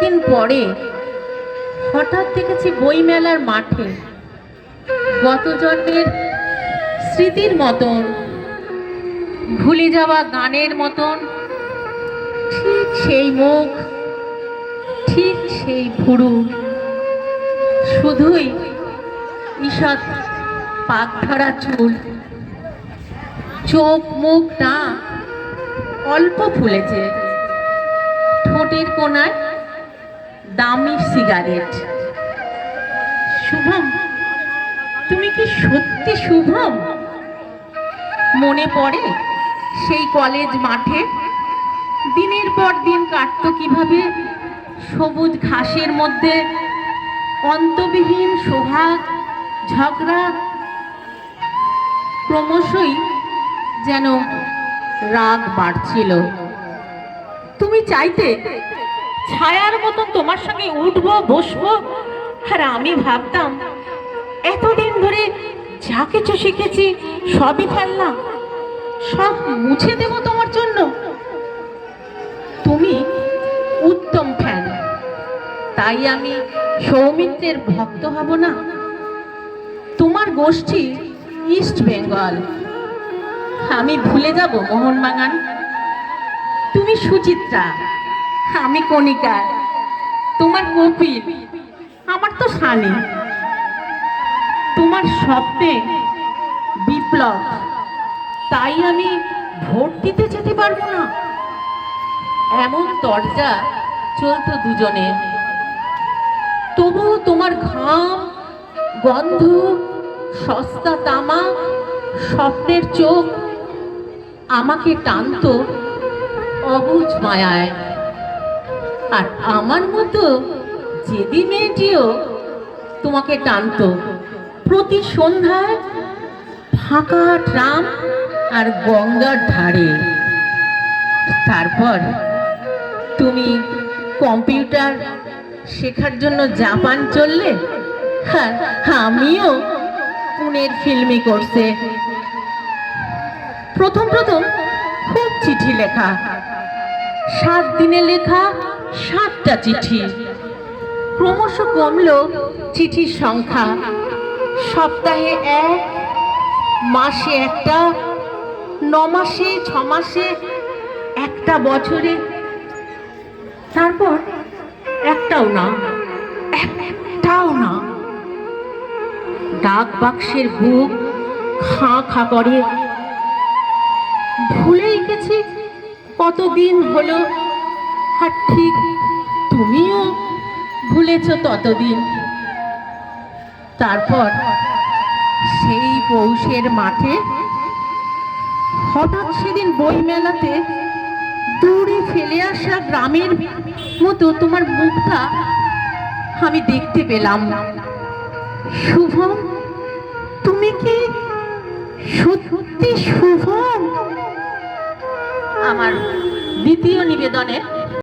অনেকদিন পরে হঠাৎ দেখেছি বইমেলার মাঠে গত জন্মের স্মৃতির মতন, ভুলে যাওয়া গানের মতন ঠিক সেই মুখ, ঠিক সেই ভুরু, শুধুই ঈষৎ পাক ধরা চুল, চোখ মুখ না অল্প ফুলেছে, ঠোঁটের কোণায় দামি সিগারেট। শুভম, তুমি কি সত্যি শুভম? মনে পড়ে সেই কলেজ মাঠে দিনের পর দিন কাটতো কিভাবে সবুজ ঘাসের মধ্যে, অন্তবিহীন সোহাগ ঝগড়া, ক্রমশই যেন রাগ বাড়ছিল। তুমি চাইতে ছায়ার মতন তোমার সঙ্গে উঠবো বসবো, আর আমি ভাবতাম এতদিন ধরে যা কিছু শিখেছি সবই ফেললাম, সব মুছে দেব তোমার জন্য। তুমি উত্তম ফ্যান, তাই আমি সৌমিত্রের ভক্ত হব না? তোমার গোষ্ঠী ইস্ট বেঙ্গল, আমি ভুলে যাব মোহনবাগান। তুমি সুচিত্রা, আমি কণিকা, তোমার কপিল, আমার তো সানি। তোমার স্বপ্নে বিপ্লব, তাই আমি ভোট দিতে যেতে পারবো না। এমন তরজা চলতো দুজনে, তবুও তোমার ঘাম, গন্ধ, সস্তা তামাক, স্বপ্নের চোখ আমাকে টানতো অবুঝ মায়ায়। আর আমার মতো জেদি মেয়েটিও তোমাকে টানতো প্রতি সন্ধ্যায় ফাঁকা ট্রাম আর গঙ্গার ধারে। তারপর তুমি কম্পিউটার শেখার জন্য জাপান চললে, হ্যাঁ আমিও পুনের ফিল্মি কোর্সে। প্রথম প্রথম খুব চিঠি লেখা, 7 দিনে লেখা 7টা চিঠি। ক্রমশ কমলো চিঠির সংখ্যা, সপ্তাহে 1, মাসে 1টা, 9 মাসে, 6 মাসে, 1টা বছরে। তারপর একটাও না, একটাও না। ডাক বাক্সের বুক খাঁ খাঁ করে। ভুলেই গেছি কতদিন হলো, আর ঠিক তুমিও ভুলেছ ততদিন। তারপর সেই পৌষের মাঠে হঠাৎ সেদিন বইমেলাতে দূরে ফেলে আসা গ্রামের মতো তোমার মুখটা আমি দেখতে পেলাম। শুভম, তুমি কি সত্যি শুভম? আমার দ্বিতীয় নিবেদনের